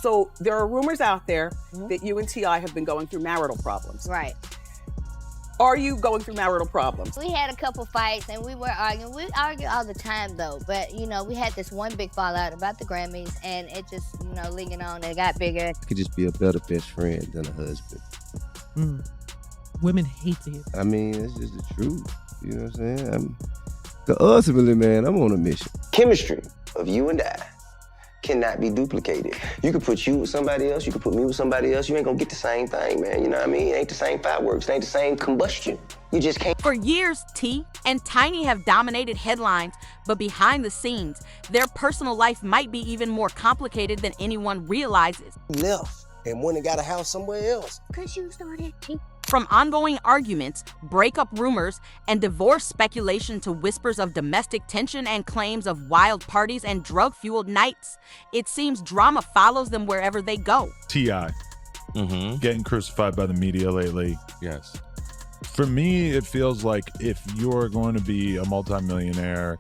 So there are rumors out there that you and T.I. have been going through marital problems. Right. Are you going through marital problems? We had a couple fights and we were arguing. We argue all the time though, but you know, we had this one big fallout about the Grammys and it just, you know, linking on, it got bigger. I could just be a better best friend than a husband. Women hate it. I mean, it's just the truth. You know what I'm saying? Ultimately, man, I'm on a mission. Chemistry of you and I cannot be duplicated. You could put you with somebody else, you could put me with somebody else, you ain't gonna get the same thing, man. You know what I mean? It ain't the same fireworks, it ain't the same combustion. You just can't. For years, T and Tiny have dominated headlines, but behind the scenes, their personal life might be even more complicated than anyone realizes. Left and went and got a house somewhere else. Cause you started T. From ongoing arguments, breakup rumors, and divorce speculation to whispers of domestic tension and claims of wild parties and drug-fueled nights, it seems drama follows them wherever they go. T.I. Getting crucified by the media lately. Yes. For me, it feels like if you're going to be a multimillionaire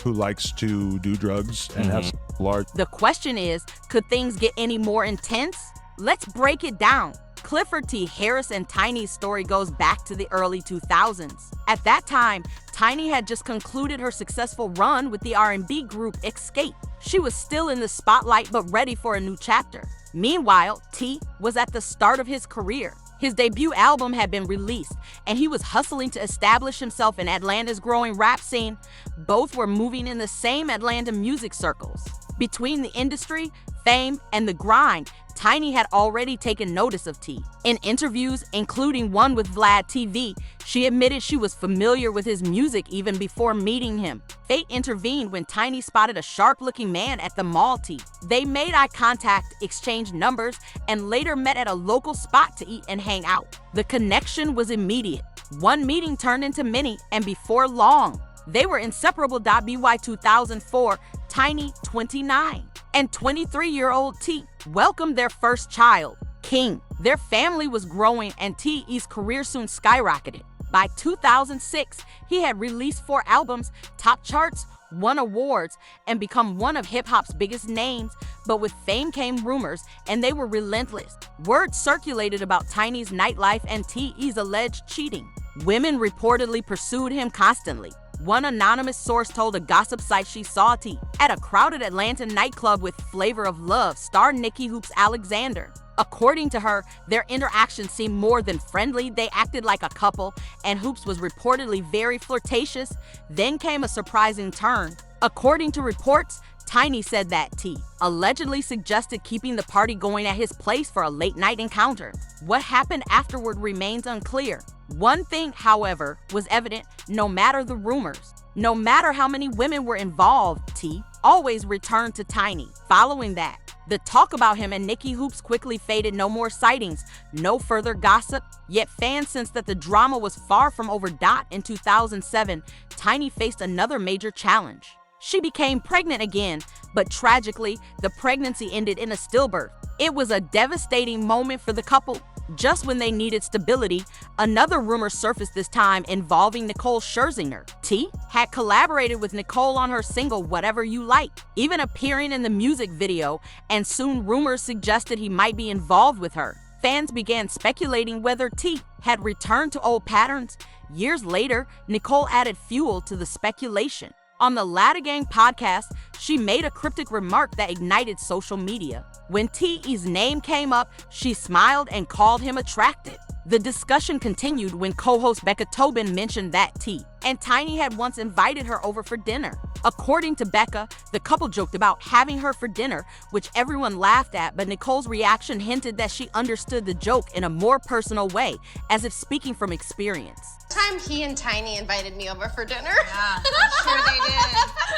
who likes to do drugs and have large... The question is, could things get any more intense? Let's break it down. Clifford T. Harris and Tiny's story goes back to the early 2000s. At that time, Tiny had just concluded her successful run with the R&B group Escape. She was still in the spotlight but ready for a new chapter. Meanwhile, T was at the start of his career. His debut album had been released, and he was hustling to establish himself in Atlanta's growing rap scene. Both were moving in the same Atlanta music circles. Between the industry, fame, and the grind, Tiny had already taken notice of T. In interviews, including one with Vlad TV, she admitted she was familiar with his music even before meeting him. Fate intervened when Tiny spotted a sharp-looking man at the mall T. They made eye contact, exchanged numbers, and later met at a local spot to eat and hang out. The connection was immediate. One meeting turned into many, and before long, they were inseparable. By 2004, Tiny, 29, and 23-year-old T welcomed their first child, King. Their family was growing and T.E.'s career soon skyrocketed. By 2006, he had released 4 albums, top charts, won awards, and become one of hip-hop's biggest names. But with fame came rumors, and they were relentless. Word circulated about Tiny's nightlife and T.E.'s alleged cheating. Women reportedly pursued him constantly. One anonymous source told a gossip site she saw T at a crowded Atlanta nightclub with Flavor of Love star Nikki Hoops Alexander. According to her, their interaction seemed more than friendly. They acted like a couple, and Hoops was reportedly very flirtatious. Then came a surprising turn. According to reports, Tiny said that T allegedly suggested keeping the party going at his place for a late-night encounter. What happened afterward remains unclear. One thing, however, was evident: no matter the rumors, no matter how many women were involved, T always returned to Tiny. Following that, the talk about him and Nikki Hoops quickly faded. No more sightings, no further gossip. Yet fans sensed that the drama was far from over. In 2007, Tiny faced another major challenge. She became pregnant again, but tragically, the pregnancy ended in a stillbirth. It was a devastating moment for the couple. Just when they needed stability, another rumor surfaced, this time involving Nicole Scherzinger. T had collaborated with Nicole on her single Whatever You Like, even appearing in the music video, and soon rumors suggested he might be involved with her. Fans began speculating whether T had returned to old patterns. Years later, Nicole added fuel to the speculation. On the Latta Gang podcast, she made a cryptic remark that ignited social media. When T.E.'s name came up, she smiled and called him attractive. The discussion continued when co-host Becca Tobin mentioned that T and Tiny had once invited her over for dinner. According to Becca, the couple joked about having her for dinner, which everyone laughed at, but Nicole's reaction hinted that she understood the joke in a more personal way, as if speaking from experience. Time he and Tiny invited me over for dinner. Yeah, I'm sure they did.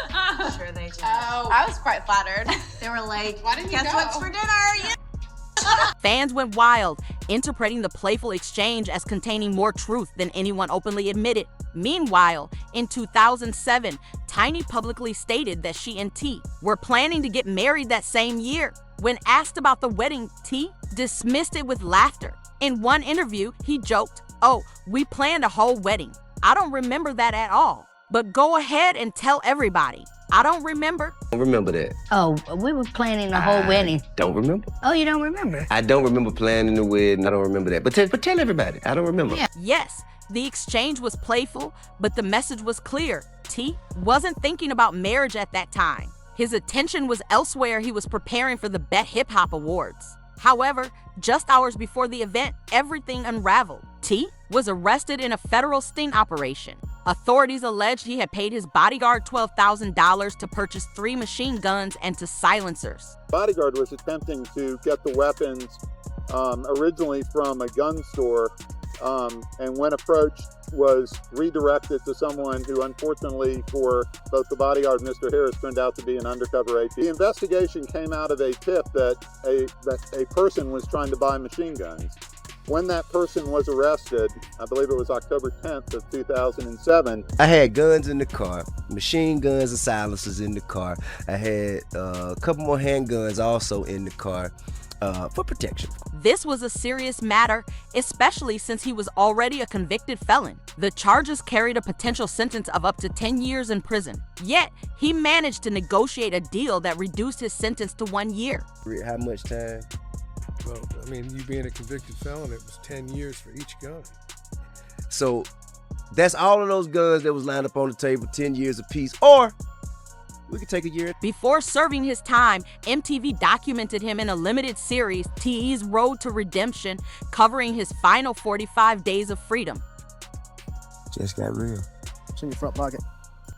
I'm sure they did. Oh, I was quite flattered. They were like, why didn't you guess go? what's for dinner? Yeah. Fans went wild, interpreting the playful exchange as containing more truth than anyone openly admitted. Meanwhile, in 2007, Tiny publicly stated that she and T were planning to get married that same year. When asked about the wedding, T dismissed it with laughter. In one interview, he joked, "Oh, we planned a whole wedding. I don't remember that at all. But go ahead and tell everybody." I don't remember. I don't remember that. Oh, we were planning the whole wedding. Don't remember. Oh, you don't remember? I don't remember planning the wedding. I don't remember that. But tell everybody. I don't remember. Yeah. Yes, the exchange was playful, but the message was clear. T wasn't thinking about marriage at that time. His attention was elsewhere. He was preparing for the Bet Hip Hop Awards. However, just hours before the event, everything unraveled. T was arrested in a federal sting operation. Authorities alleged he had paid his bodyguard $12,000 to purchase 3 machine guns and 2 silencers. Bodyguard was attempting to get the weapons originally from a gun store, and when approached was redirected to someone who unfortunately for both the bodyguard and Mr. Harris turned out to be an undercover AP. The investigation came out of a tip that a person was trying to buy machine guns. When that person was arrested, I believe it was October 10th of 2007. I had guns in the car, machine guns and silencers in the car. I had a couple more handguns also in the car for protection. This was a serious matter, especially since he was already a convicted felon. The charges carried a potential sentence of up to 10 years in prison. Yet, he managed to negotiate a deal that reduced his sentence to 1 year. How much time? Well, I mean, you being a convicted felon, it was 10 years for each gun. So that's all of those guns that was lined up on the table, 10 years apiece, or we could take a year. Before serving his time, MTV documented him in a limited series, T.E.'s Road to Redemption, covering his final 45 days of freedom. Just got real. It's in your front pocket.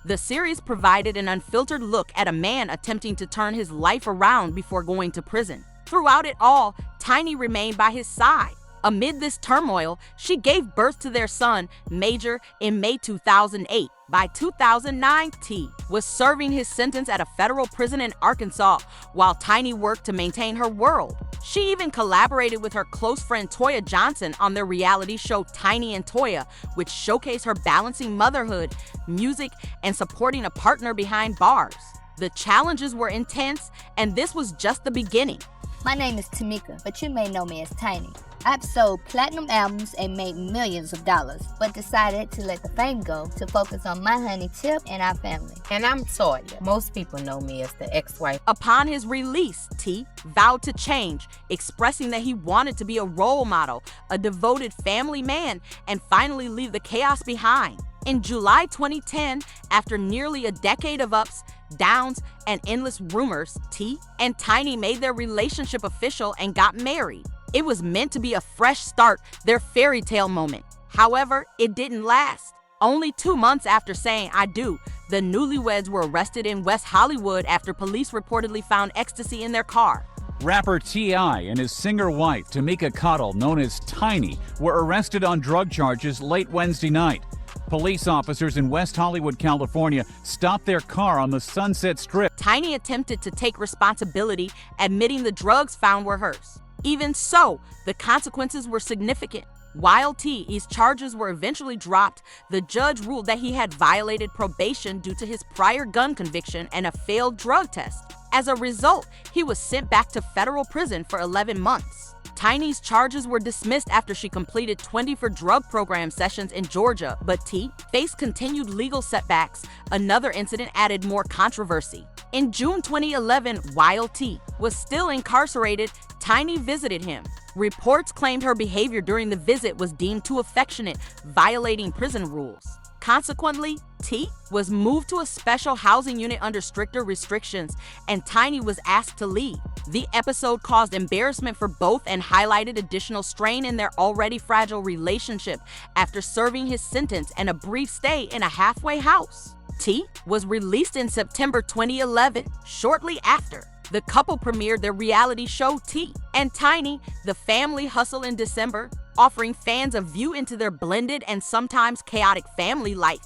The series provided an unfiltered look at a man attempting to turn his life around before going to prison. Throughout it all, Tiny remained by his side. Amid this turmoil, she gave birth to their son, Major, in May 2008. By 2009, T was serving his sentence at a federal prison in Arkansas while Tiny worked to maintain her world. She even collaborated with her close friend Toya Johnson on their reality show Tiny and Toya, which showcased her balancing motherhood, music, and supporting a partner behind bars. The challenges were intense, and this was just the beginning. My name is Tamika, but you may know me as Tiny. I've sold platinum albums and made millions of dollars, but decided to let the fame go to focus on my honey Tip and our family. And I'm Toya. Most people know me as the ex-wife. Upon his release, T vowed to change, expressing that he wanted to be a role model, a devoted family man, and finally leave the chaos behind. In July 2010, after nearly a decade of ups, downs, and endless rumors, T and Tiny made their relationship official and got married. It was meant to be a fresh start, their fairy tale moment. However, it didn't last. Only 2 months after saying "I do," the newlyweds were arrested in West Hollywood after police reportedly found ecstasy in their car. Rapper T.I. and his singer wife, Tamika Cottle, known as Tiny, were arrested on drug charges late Wednesday night. Police officers in West Hollywood, California, stopped their car on the Sunset Strip. Tiny attempted to take responsibility, admitting the drugs found were hers. Even so, the consequences were significant. While T.E.'s charges were eventually dropped, the judge ruled that he had violated probation due to his prior gun conviction and a failed drug test. As a result, he was sent back to federal prison for 11 months. Tiny's charges were dismissed after she completed 20 for drug program sessions in Georgia, but T faced continued legal setbacks. Another incident added more controversy. In June 2011, while T was still incarcerated, Tiny visited him. Reports claimed her behavior during the visit was deemed too affectionate, violating prison rules. Consequently, T was moved to a special housing unit under stricter restrictions, and Tiny was asked to leave. The episode caused embarrassment for both and highlighted additional strain in their already fragile relationship after serving his sentence and a brief stay in a halfway house. T was released in September 2011. Shortly after, the couple premiered their reality show T and Tiny, The Family Hustle, in December, offering fans a view into their blended and sometimes chaotic family life.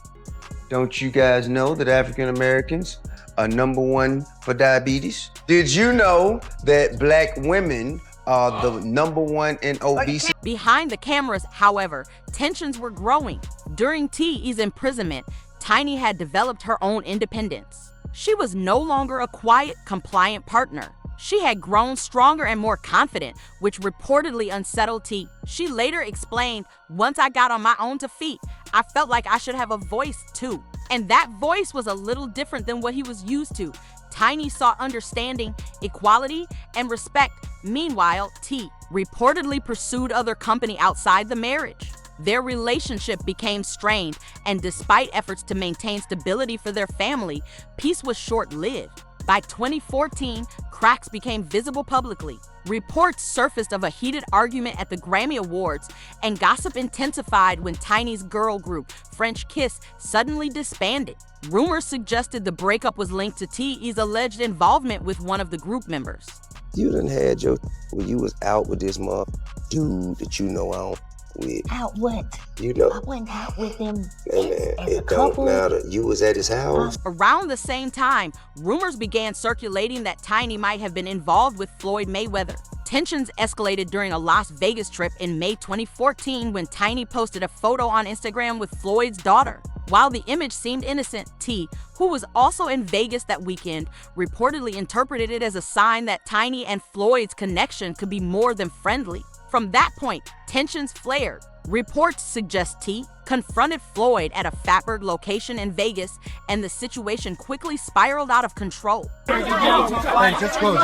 Don't you guys know that African Americans are #1 for diabetes? Did you know that black women are the #1 in obesity? Behind the cameras, however, tensions were growing. During T.E.'s imprisonment, Tiny had developed her own independence. She was no longer a quiet, compliant partner. She had grown stronger and more confident, which reportedly unsettled T. She later explained, "Once I got on my own 2 feet, I felt like I should have a voice too. And that voice was a little different than what he was used to. Tiny sought understanding, equality, and respect. Meanwhile, T reportedly pursued other company outside the marriage. Their relationship became strained, and despite efforts to maintain stability for their family, peace was short-lived. By 2014, cracks became visible publicly. Reports surfaced of a heated argument at the Grammy Awards, and gossip intensified when Tiny's girl group, French Kiss, suddenly disbanded. Rumors suggested the breakup was linked to T's alleged involvement with one of the group members. You done had your when you was out with this dude that you know I don't with. Out what? You know. I wasn't out with him Man, as a it don't couple. matter. You was at his house. Around the same time, rumors began circulating that Tiny might have been involved with Floyd Mayweather. Tensions escalated during a Las Vegas trip in May 2014 when Tiny posted a photo on Instagram with Floyd's daughter. While the image seemed innocent, T, who was also in Vegas that weekend, reportedly interpreted it as a sign that Tiny and Floyd's connection could be more than friendly. From that point, tensions flared. Reports suggest T confronted Floyd at a Fatburg location in Vegas, and the situation quickly spiraled out of control. Hey, just go.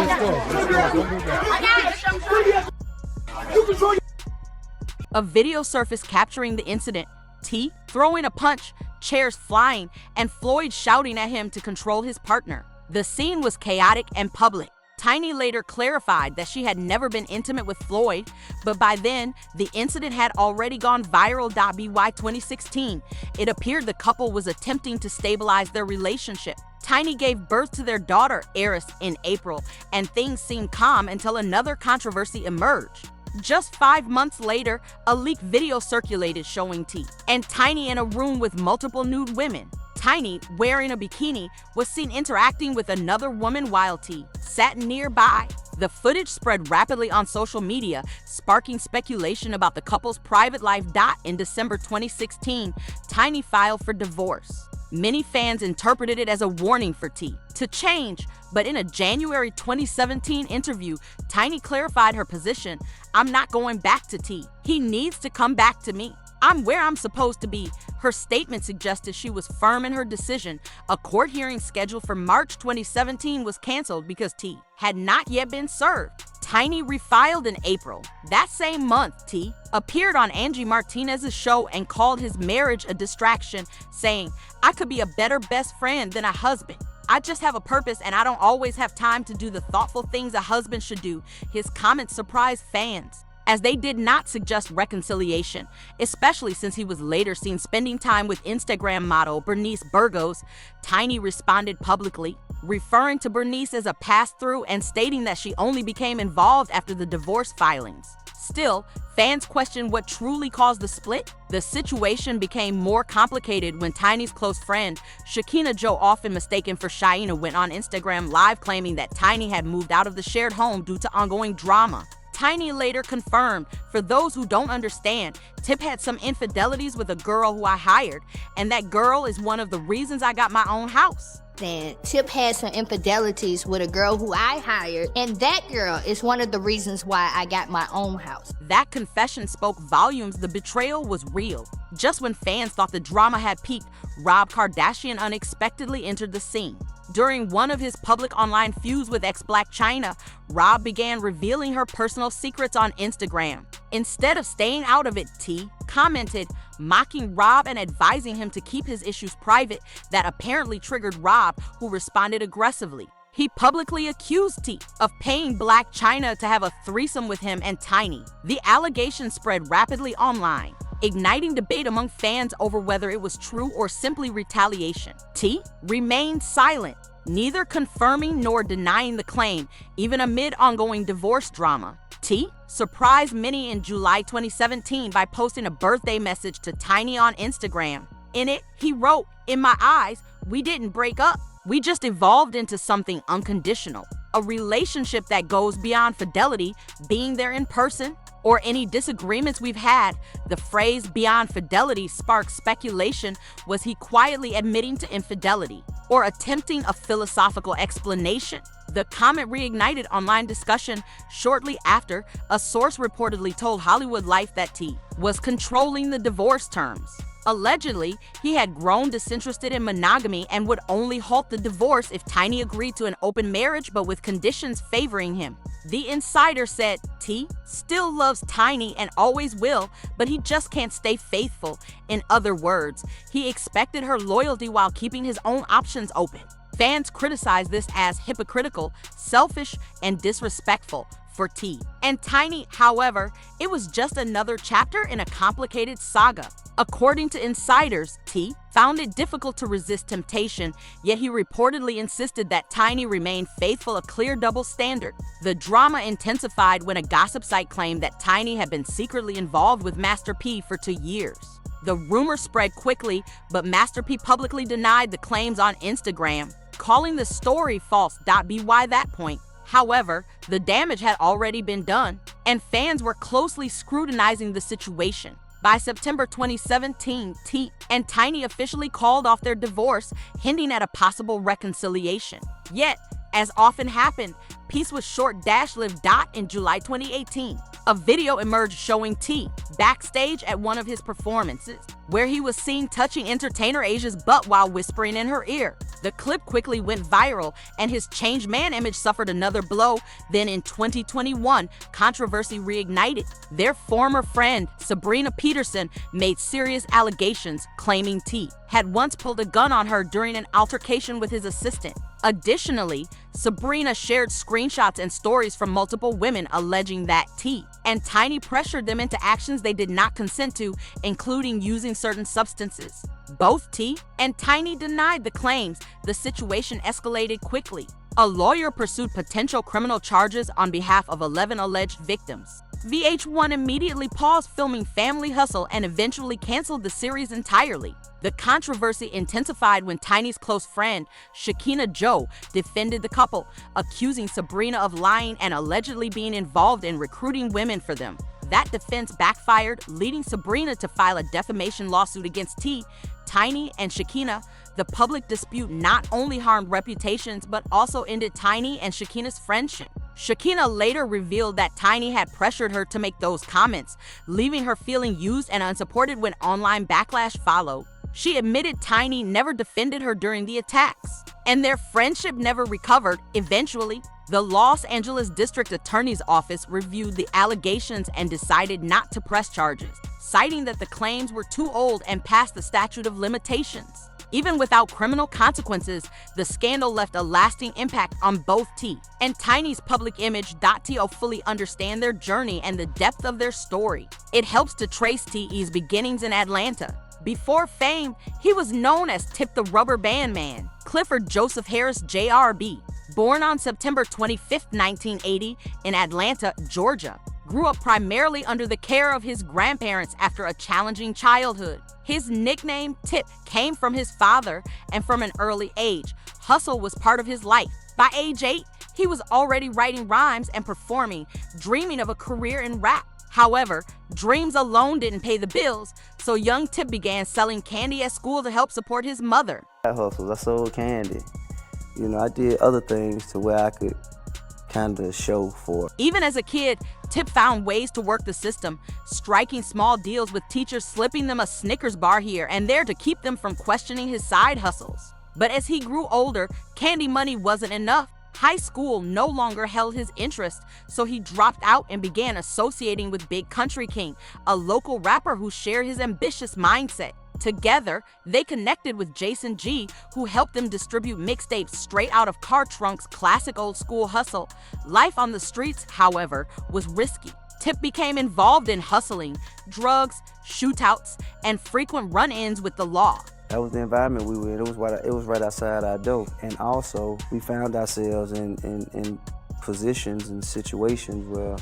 A video surfaced capturing the incident. T throwing a punch, chairs flying, and Floyd shouting at him to control his partner. The scene was chaotic and public. Tiny later clarified that she had never been intimate with Floyd, but by then, the incident had already gone viral. By 2016, it appeared the couple was attempting to stabilize their relationship. Tiny gave birth to their daughter, Eris, in April, and things seemed calm until another controversy emerged. Just 5 months later, a leaked video circulated showing T and Tiny in a room with multiple nude women. Tiny, wearing a bikini, was seen interacting with another woman while T sat nearby. The footage spread rapidly on social media, sparking speculation about the couple's private life. In December 2016, Tiny filed for divorce. Many fans interpreted it as a warning for T to change, but in a January 2017 interview, Tiny clarified her position. "I'm not going back to T. He needs to come back to me. I'm where I'm supposed to be." Her statement suggested she was firm in her decision. A court hearing scheduled for March 2017 was canceled because T had not yet been served. Tiny refiled in April. That same month, T appeared on Angie Martinez's show and called his marriage a distraction, saying, "I could be a better best friend than a husband. I just have a purpose and I don't always have time to do the thoughtful things a husband should do." His comments surprised fans, as they did not suggest reconciliation, especially since he was later seen spending time with Instagram model Bernice Burgos. Tiny responded publicly, referring to Bernice as a pass-through and stating that she only became involved after the divorce filings. Still, fans questioned what truly caused the split. The situation became more complicated when Tiny's close friend, Shakina Joe, often mistaken for Shaina, went on Instagram Live claiming that Tiny had moved out of the shared home due to ongoing drama. Tiny later confirmed, "For those who don't understand, Tip had some infidelities with a girl who I hired, and that girl is one of the reasons I got my own house." Then Tip had some infidelities with a girl who I hired, and that girl is one of the reasons why I got my own house. That confession spoke volumes. The betrayal was real. Just when fans thought the drama had peaked, Rob Kardashian unexpectedly entered the scene. During one of his public online feuds with ex-Blac Chyna, Rob began revealing her personal secrets on Instagram. Instead of staying out of it, T commented, mocking Rob and advising him to keep his issues private. That apparently triggered Rob, who responded aggressively. He publicly accused T of paying Blac Chyna to have a threesome with him and Tiny. The allegation spread rapidly online, igniting debate among fans over whether it was true or simply retaliation. T remained silent, neither confirming nor denying the claim, even amid ongoing divorce drama. T surprised many in July 2017 by posting a birthday message to Tiny on Instagram. In it, he wrote, "In my eyes, we didn't break up. We just evolved into something unconditional. A relationship that goes beyond fidelity, being there in person, or any disagreements we've had." The phrase "beyond fidelity" sparked speculation. Was he quietly admitting to infidelity or attempting a philosophical explanation? The comment reignited online discussion. Shortly after, a source reportedly told Hollywood Life that T was controlling the divorce terms. Allegedly, he had grown disinterested in monogamy and would only halt the divorce if Tiny agreed to an open marriage but with conditions favoring him. The insider said T still loves Tiny and always will, but he just can't stay faithful. In other words, he expected her loyalty while keeping his own options open. Fans criticized this as hypocritical, selfish, and disrespectful for T. And Tiny, however, it was just another chapter in a complicated saga. According to insiders, T found it difficult to resist temptation, yet he reportedly insisted that Tiny remain faithful, a clear double standard. The drama intensified when a gossip site claimed that Tiny had been secretly involved with Master P for 2 years. The rumor spread quickly, but Master P publicly denied the claims on Instagram, calling the story false. By that point, however, the damage had already been done, and fans were closely scrutinizing the situation. By September 2017, T and Tiny officially called off their divorce, hinting at a possible reconciliation. Yet, as often happened, peace was short-lived. In July 2018, a video emerged showing T backstage at one of his performances, where he was seen touching entertainer Asia's butt while whispering in her ear. The clip quickly went viral, and his changed man image suffered another blow. Then in 2021, controversy reignited. Their former friend, Sabrina Peterson, made serious allegations, claiming T had once pulled a gun on her during an altercation with his assistant. Additionally, Sabrina shared screenshots and stories from multiple women alleging that T and Tiny pressured them into actions they did not consent to, including using certain substances. Both T and Tiny denied the claims. The situation escalated quickly. A lawyer pursued potential criminal charges on behalf of 11 alleged victims. VH1 immediately paused filming Family Hustle and eventually canceled the series entirely. The controversy intensified when Tiny's close friend, Shakina Joe, defended the couple, accusing Sabrina of lying and allegedly being involved in recruiting women for them. That defense backfired, leading Sabrina to file a defamation lawsuit against T, Tiny, and Shakina. The public dispute not only harmed reputations but also ended Tiny and Shakina's friendship. Shakina later revealed that Tiny had pressured her to make those comments, leaving her feeling used and unsupported when online backlash followed. She admitted Tiny never defended her during the attacks, and their friendship never recovered. Eventually, the Los Angeles District Attorney's Office reviewed the allegations and decided not to press charges, citing that the claims were too old and past the statute of limitations. Even without criminal consequences, the scandal left a lasting impact on both T and Tiny's public image. To fully understand their journey and the depth of their story, it helps to trace T's beginnings in Atlanta. Before fame, he was known as Tip the Rubber Band Man. Clifford Joseph Harris, JRB, born on September 25, 1980 in Atlanta, Georgia, grew up primarily under the care of his grandparents after a challenging childhood. His nickname, Tip, came from his father, and from an early age, hustle was part of his life. By age 8, he was already writing rhymes and performing, dreaming of a career in rap. However, dreams alone didn't pay the bills, so young Tip began selling candy at school to help support his mother. I hustled. I sold candy. I did other things to where I could kind of show for. Even as a kid, Tip found ways to work the system, striking small deals with teachers, slipping them a Snickers bar here and there to keep them from questioning his side hustles. But as he grew older, candy money wasn't enough. High school no longer held his interest, so he dropped out and began associating with Big Country King, a local rapper who shared his ambitious mindset. Together, they connected with Jason G, who helped them distribute mixtapes straight out of car trunks. Classic old school hustle. Life on the streets, however, was risky. Tip became involved in hustling, drugs, shootouts, and frequent run-ins with the law. That was the environment we were in. It was right outside our door. And also, we found ourselves in positions and situations where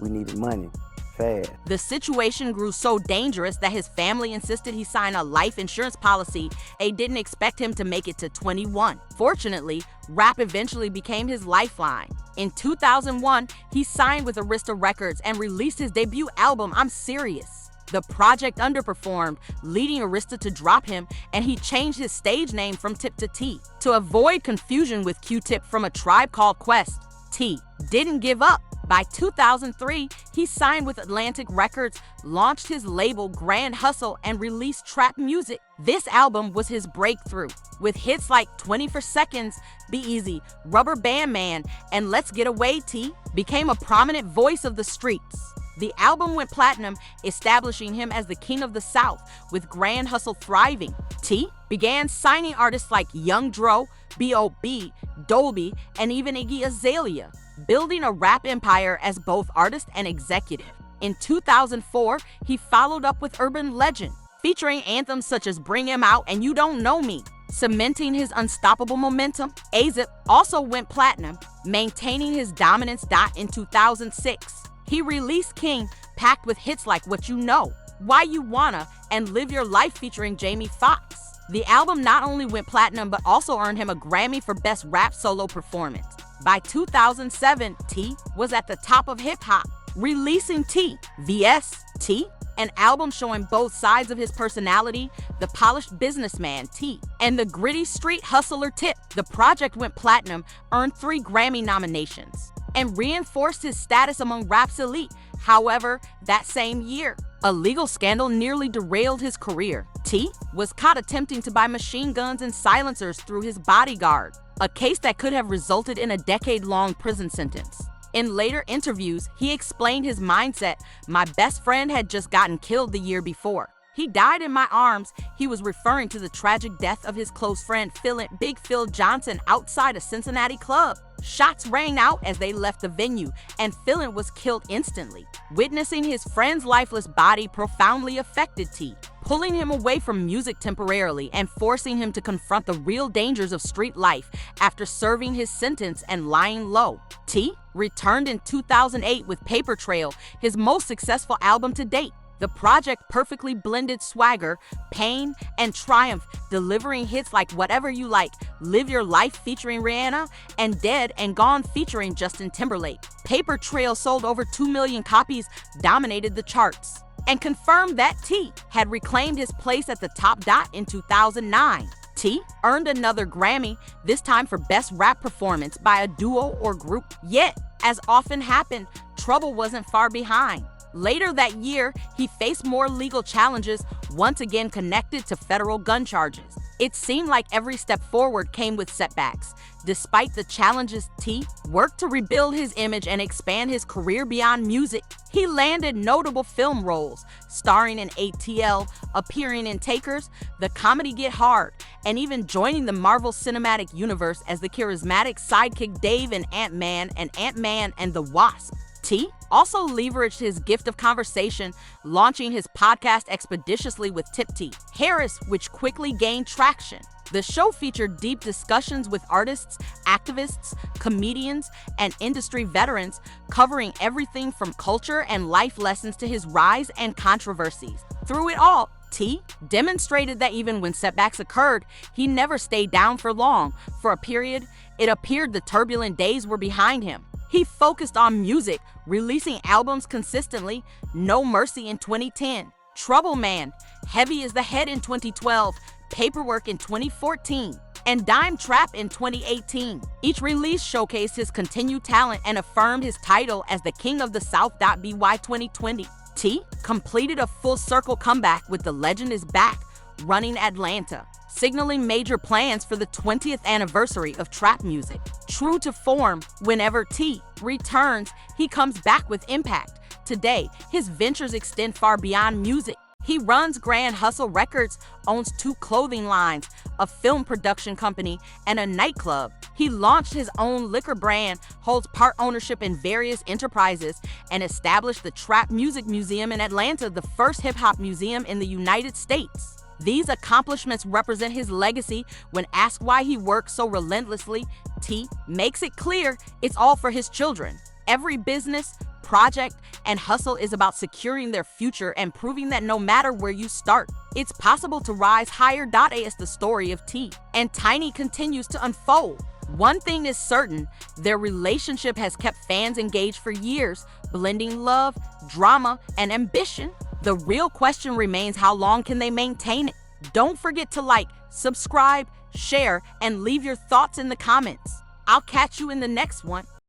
we needed money fast. The situation grew so dangerous that his family insisted he sign a life insurance policy. They didn't expect him to make it to 21. Fortunately, rap eventually became his lifeline. In 2001, he signed with Arista Records and released his debut album, I'm Serious. The project underperformed, leading Arista to drop him, and he changed his stage name from Tip to T. To avoid confusion with Q-Tip from A Tribe Called Quest, T didn't give up. By 2003, he signed with Atlantic Records, launched his label Grand Hustle, and released trap music. This album was his breakthrough, with hits like 24 Seconds, Be Easy, Rubber Band Man, and Let's Get Away T, became a prominent voice of the streets. The album went platinum, establishing him as the king of the South, with Grand Hustle thriving. T began signing artists like Young Dro, B.O.B., Dolby, and even Iggy Azalea, building a rap empire as both artist and executive. In 2004, he followed up with Urban Legend, featuring anthems such as Bring Him Out and You Don't Know Me, cementing his unstoppable momentum. AZIP also went platinum, maintaining his dominance. In 2006, he released King, packed with hits like What You Know, Why You Wanna, and Live Your Life featuring Jamie Foxx. The album not only went platinum but also earned him a Grammy for Best Rap Solo Performance. By 2007, T was at the top of hip-hop, releasing T, vs. T, an album showing both sides of his personality, the polished businessman T, and the gritty street hustler Tip. The project went platinum, earned 3 Grammy nominations, and reinforced his status among rap's elite. However, that same year, a legal scandal nearly derailed his career. T was caught attempting to buy machine guns and silencers through his bodyguard, a case that could have resulted in a decade-long prison sentence. In later interviews, he explained his mindset. My best friend had just gotten killed the year before. He died in my arms. He was referring to the tragic death of his close friend Big Phil Johnson outside a Cincinnati club. Shots rang out as they left the venue, and Philin was killed instantly. Witnessing his friend's lifeless body profoundly affected T, pulling him away from music temporarily and forcing him to confront the real dangers of street life after serving his sentence and lying low. T returned in 2008 with Paper Trail, his most successful album to date. The project perfectly blended swagger, pain, and triumph, delivering hits like Whatever You Like, Live Your Life featuring Rihanna, and Dead and Gone featuring Justin Timberlake. Paper Trail sold over 2 million copies, dominated the charts, and confirmed that T had reclaimed his place at the top. In 2009, T earned another Grammy, this time for Best Rap Performance by a duo or group. Yet, as often happened, trouble wasn't far behind. Later that year, he faced more legal challenges, once again connected to federal gun charges. It seemed like every step forward came with setbacks. Despite the challenges, T worked to rebuild his image and expand his career beyond music. He landed notable film roles, starring in ATL, appearing in Takers, The Comedy Get Hard, and even joining the Marvel Cinematic Universe as the charismatic sidekick Dave in Ant-Man and the Wasp. T also leveraged his gift of conversation, launching his podcast expeditiously with Tip T Harris, which quickly gained traction. The show featured deep discussions with artists, activists, comedians, and industry veterans, covering everything from culture and life lessons to his rise and controversies. Through it all, T demonstrated that even when setbacks occurred, he never stayed down for long. For a period, it appeared the turbulent days were behind him. He focused on music, releasing albums consistently. No Mercy in 2010, Trouble Man, Heavy as the Head in 2012, Paperwork in 2014, and Dime Trap in 2018. Each release showcased his continued talent and affirmed his title as the King of the South. By 2020, T completed a full circle comeback with The Legend Is Back, running Atlanta, signaling major plans for the 20th anniversary of trap music. True to form, whenever T returns, he comes back with impact. Today, his ventures extend far beyond music. He runs Grand Hustle Records, owns 2 clothing lines, a film production company, and a nightclub. He launched his own liquor brand, holds part ownership in various enterprises, and established the Trap Music Museum in Atlanta, the first hip-hop museum in the United States. These accomplishments represent his legacy. When asked why he works so relentlessly, T makes it clear it's all for his children. Every business, project, and hustle is about securing their future and proving that no matter where you start, it's possible to rise higher. As the story of T and Tiny continues to unfold, one thing is certain, their relationship has kept fans engaged for years, blending love, drama, and ambition. The real question remains, how long can they maintain it? Don't forget to like, subscribe, share, and leave your thoughts in the comments. I'll catch you in the next one.